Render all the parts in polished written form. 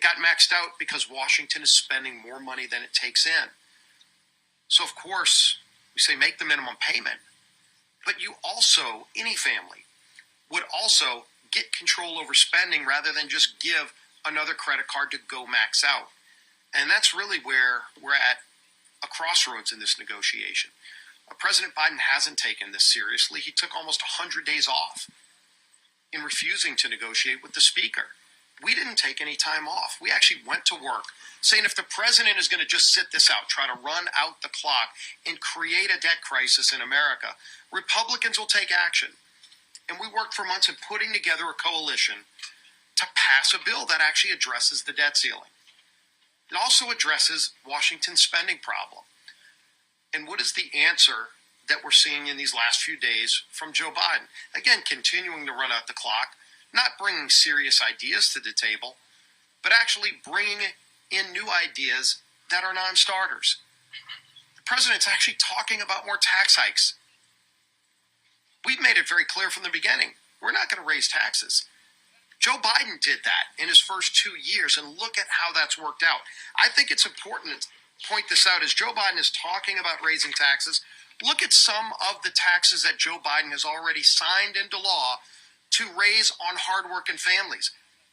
got maxed out because Washington is spending more money than it takes in. So, of course, we say make the minimum payment. But you also, any family, would also get control over spending rather than just give another credit card to go max out. And that's really where we're at a crossroads in this negotiation. President Biden hasn't taken this seriously. He took almost 100 days off in refusing to negotiate with the speaker. We didn't take any time off. We actually went to work saying if the president is going to just sit this out, try to run out the clock and create a debt crisis in America, Republicans will take action. And we worked for months in putting together a coalition to pass a bill that actually addresses the debt ceiling. It also addresses Washington's spending problem. And what is the answer that we're seeing in these last few days from Joe Biden? Again, continuing to run out the clock, not bringing serious ideas to the table, but actually bringing in new ideas that are non-starters. The president's actually talking about more tax hikes. We've made it very clear from the beginning, we're not going to raise taxes. Joe Biden did that in his first 2 years, and look at how that's worked out. I think it's important to point this out as Joe Biden is talking about raising taxes. Look at some of the taxes that Joe Biden has already signed into law to raise on hardworking families.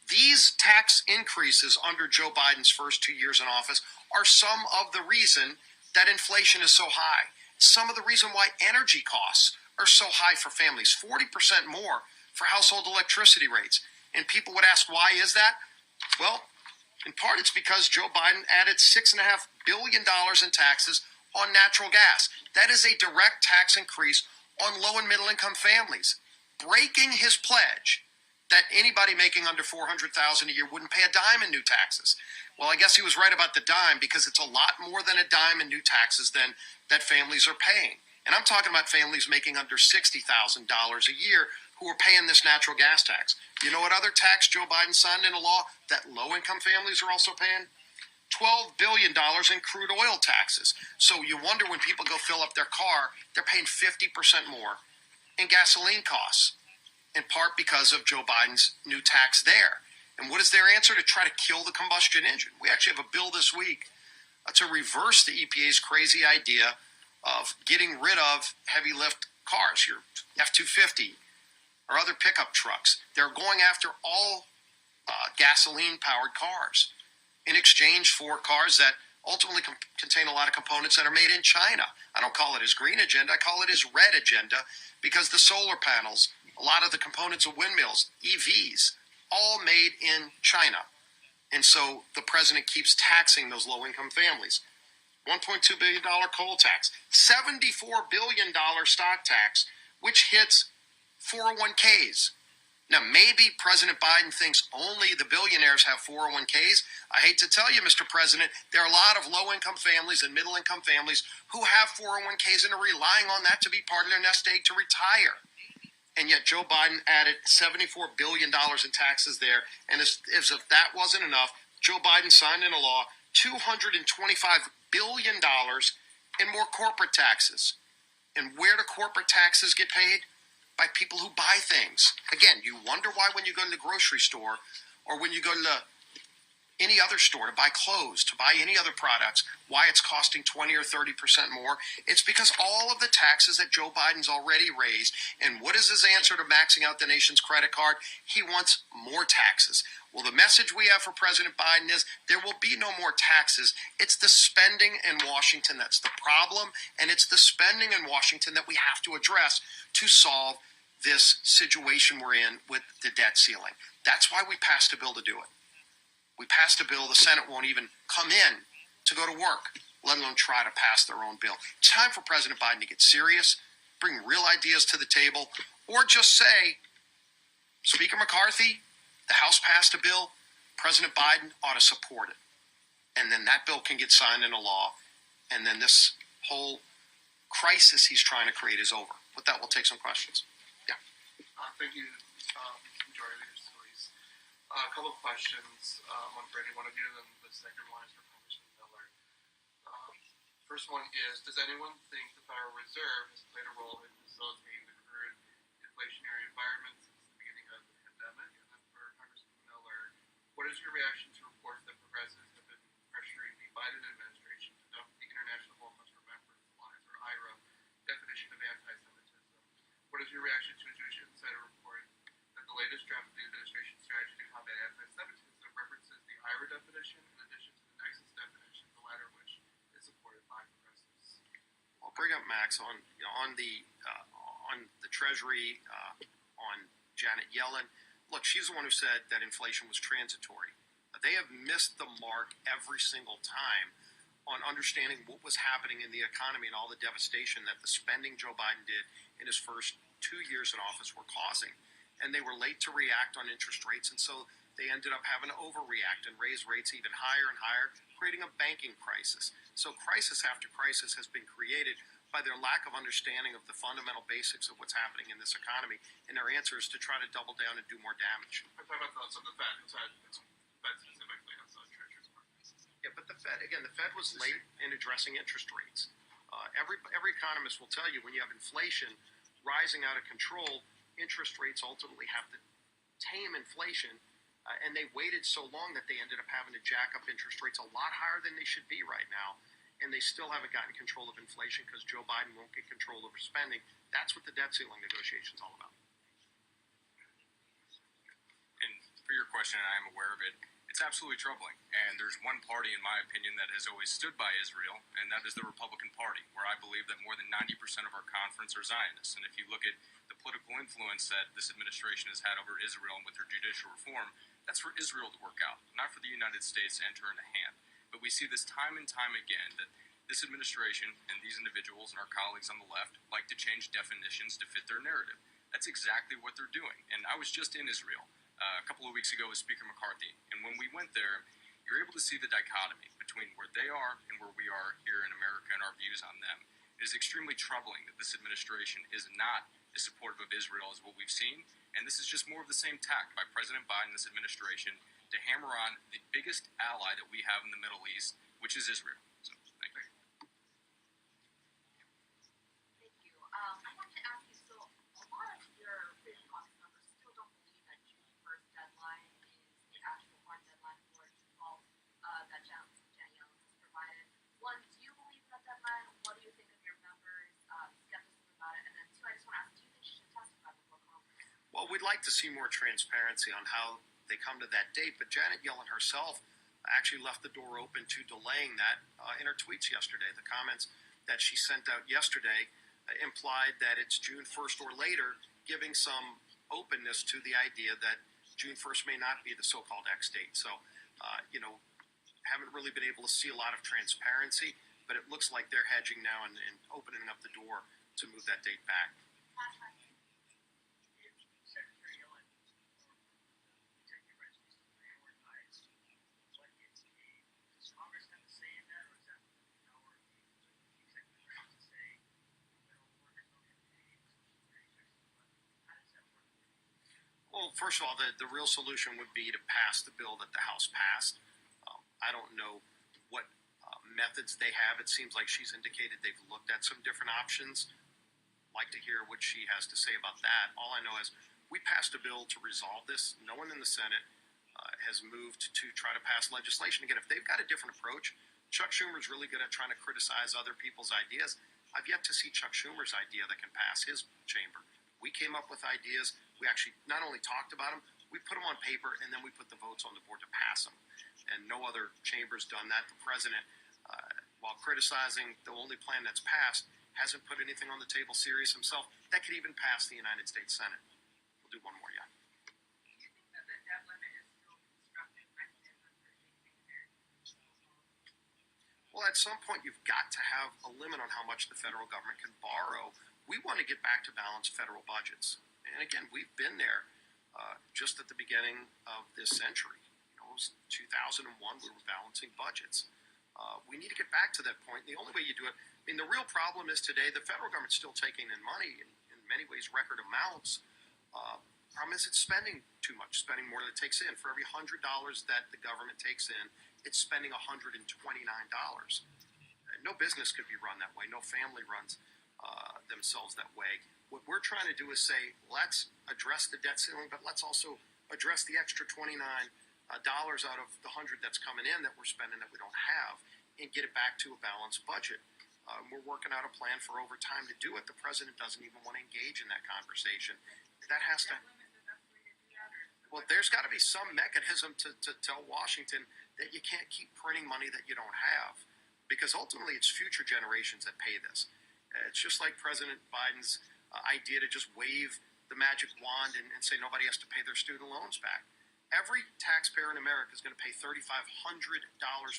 These tax increases under Joe Biden's first 2 years in office are some of the reason that inflation is so high. Some of the reason why energy costs are so high for families, 40% more for household electricity rates. And people would ask, why is that? Well, in part, it's because Joe Biden added $6.5 billion in taxes on natural gas. That is a direct tax increase on low and middle income families, breaking his pledge that anybody making under $400,000 a year wouldn't pay a dime in new taxes. Well, I guess he was right about the dime, because it's a lot more than a dime in new taxes than that families are paying. And I'm talking about families making under $60,000 a year who are paying this natural gas tax. You know what other tax Joe Biden signed into law that low-income families are also paying? $12 billion in crude oil taxes. So you wonder when people go fill up their car, they're paying 50% more in gasoline costs, in part because of Joe Biden's new tax there. And what is their answer? To try to kill the combustion engine. We actually have a bill this week to reverse the EPA's crazy idea of getting rid of heavy lift cars, your F-250 or other pickup trucks. They're going after all gasoline-powered cars in exchange for cars that ultimately contain a lot of components that are made in China. I don't call it his green agenda, I call it his red agenda, because the solar panels, a lot of the components of windmills, EVs, all made in China. And so the president keeps taxing those low-income families. $1.2 billion coal tax, $74 billion stock tax, which hits 401ks. Now, maybe President Biden thinks only the billionaires have 401ks. I hate to tell you, Mr. President, there are a lot of low-income families and middle-income families who have 401ks and are relying on that to be part of their nest egg to retire. And yet Joe Biden added $74 billion in taxes there. And as if that wasn't enough, Joe Biden signed into law $225 billion in more corporate taxes. And where do corporate taxes get paid? By people who buy things. Again, you wonder why when you go to the grocery store or when you go to any other store to buy clothes, to buy any other products, why it's costing 20 or 30% more. It's because all of the taxes that Joe Biden's already raised. And what is his answer to maxing out the nation's credit card? He wants more taxes. Well, the message we have for President Biden is there will be no more taxes. It's the spending in Washington that's the problem, and it's the spending in Washington that we have to address to solve this situation we're in with the debt ceiling. That's why we passed a bill to do it. We passed a bill, the Senate won't even come in to go to work, let alone try to pass their own bill. It's time for President Biden to get serious, bring real ideas to the table, or just say, Speaker McCarthy, the House passed a bill, President Biden ought to support it. And then that bill can get signed into law, and then this whole crisis he's trying to create is over. With that, we'll take some questions. Yeah. Thank you, Majority Leader Solis. A couple of questions, one for any one of you, and the second one is for Congressman Miller. First one is, does anyone think the Federal Reserve has played a role in facilitating the current inflationary environment since the beginning of the pandemic? And then for Congressman Miller, what is your reaction to reports definition in addition to the nexus definition, the latter of which is supported by progressives? I'll bring up Max on the Treasury, on Janet Yellen. Look, she's the one who said that inflation was transitory. They have missed the mark every single time on understanding what was happening in the economy and all the devastation that the spending Joe Biden did in his first 2 years in office were causing. And they were late to react on interest rates, and so they ended up having to overreact and raise rates even higher and higher, creating a banking crisis. So crisis after crisis has been created by their lack of understanding of the fundamental basics of what's happening in this economy, and their answer is to try to double down and do more damage. I'm talking about the Fed. Fed specifically, that's the Treasury Department. Yeah, but the Fed was late in addressing interest rates. Every economist will tell you when you have inflation rising out of control, interest rates ultimately have to tame inflation, and they waited so long that they ended up having to jack up interest rates a lot higher than they should be right now, and they still haven't gotten control of inflation because Joe Biden won't get control over spending. That's what the debt ceiling negotiation is all about. And for your question, and I am aware of it, it's absolutely troubling. And there's one party, in my opinion, that has always stood by Israel, and that is the Republican Party, where I believe that more than 90% of our conference are Zionists. And if you look at the political influence that this administration has had over Israel and with their judicial reform, that's for Israel to work out, not for the United States to enter into hand. But we see this time and time again that this administration and these individuals and our colleagues on the left like to change definitions to fit their narrative. That's exactly what they're doing. And I was just in Israel a couple of weeks ago with Speaker McCarthy. And when we went there, you're able to see the dichotomy between where they are and where we are here in America and our views on them. It is extremely troubling that this administration is not as supportive of Israel as what we've seen. And this is just more of the same tack by President Biden and this administration to hammer on the biggest ally that we have in the Middle East, which is Israel. So, thank you. Thank you. I wanted to ask you, so a lot of your Freedom Caucus members still don't believe that June 1st deadline is the actual hard deadline for default that Janet Yellen has provided. One, do you believe in that deadline? What do you think of your members' skepticism about it? And then two, I just want to ask, do you think she should testify before Congress? Well, we'd like to see more transparency on how they come to that date, but Janet Yellen herself actually left the door open to delaying that in her tweets yesterday. The comments that she sent out yesterday implied that it's June 1st or later, giving some openness to the idea that June 1st may not be the so-called X date. So, haven't really been able to see a lot of transparency, but it looks like they're hedging now and opening up the door to move that date back. Well, first of all, the real solution would be to pass the bill that the House passed. I don't know what methods they have. It seems like she's indicated they've looked at some different options. I'd like to hear what she has to say about that. All I know is we passed a bill to resolve this. No one in the Senate has moved to try to pass legislation. Again, if they've got a different approach, Chuck Schumer's really good at trying to criticize other people's ideas. I've yet to see Chuck Schumer's idea that can pass his chamber. We came up with ideas. We actually not only talked about them, we put them on paper, and then we put the votes on the board to pass them. And no other chamber's done that. The president, while criticizing the only plan that's passed, hasn't put anything on the table serious himself that could even pass the United States Senate. We'll do one more, yeah. Do you think that the debt limit is still a constructive mechanism for shaping American policy? Well, at some point, you've got to have a limit on how much the federal government can borrow. We want to get back to balanced federal budgets. And again, we've been there just at the beginning of this century. It was 2001, we were balancing budgets. We need to get back to that point. The only way you do it, I mean, the real problem is today the federal government's still taking in money, in many ways record amounts. Problem is it's spending too much, spending more than it takes in. For every $100 that the government takes in, it's spending $129. No business could be run that way. No family runs themselves that way. What we're trying to do is say, let's address the debt ceiling, but let's also address the extra $29 out of the 100 that's coming in that we're spending that we don't have, and get it back to a balanced budget. We're working out a plan for over time to do it. The president doesn't even want to engage in that conversation. That has to. Well, there's got to be some mechanism to tell Washington that you can't keep printing money that you don't have, because ultimately it's future generations that pay this. It's just like President Biden's idea to just wave the magic wand and say nobody has to pay their student loans back. Every taxpayer in America is going to pay $3,500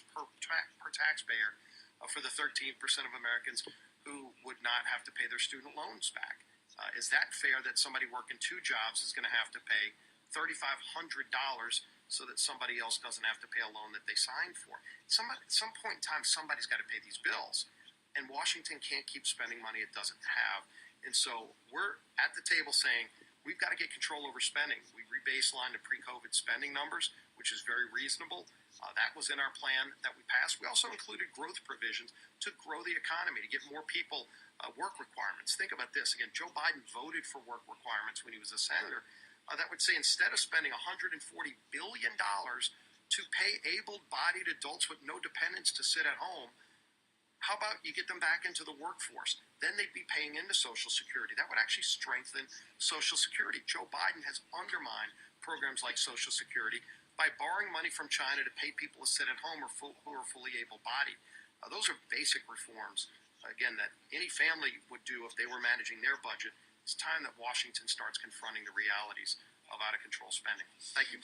per taxpayer for the 13% of Americans who would not have to pay their student loans back. Is that fair that somebody working 2 jobs is going to have to pay $3,500 so that somebody else doesn't have to pay a loan that they signed for? At some point in time, somebody's got to pay these bills. And Washington can't keep spending money it doesn't have. And so we're at the table saying we've got to get control over spending. We rebaselined the pre-COVID spending numbers, which is very reasonable. That was in our plan that we passed. We also included growth provisions to grow the economy, to get more people work requirements. Think about this. Again, Joe Biden voted for work requirements when he was a senator. That would say instead of spending $140 billion to pay able-bodied adults with no dependents to sit at home, how about you get them back into the workforce? Then they'd be paying into Social Security. That would actually strengthen Social Security. Joe Biden has undermined programs like Social Security by borrowing money from China to pay people to sit at home who are fully able-bodied. Those are basic reforms, again, that any family would do if they were managing their budget. It's time that Washington starts confronting the realities of out-of-control spending. Thank you.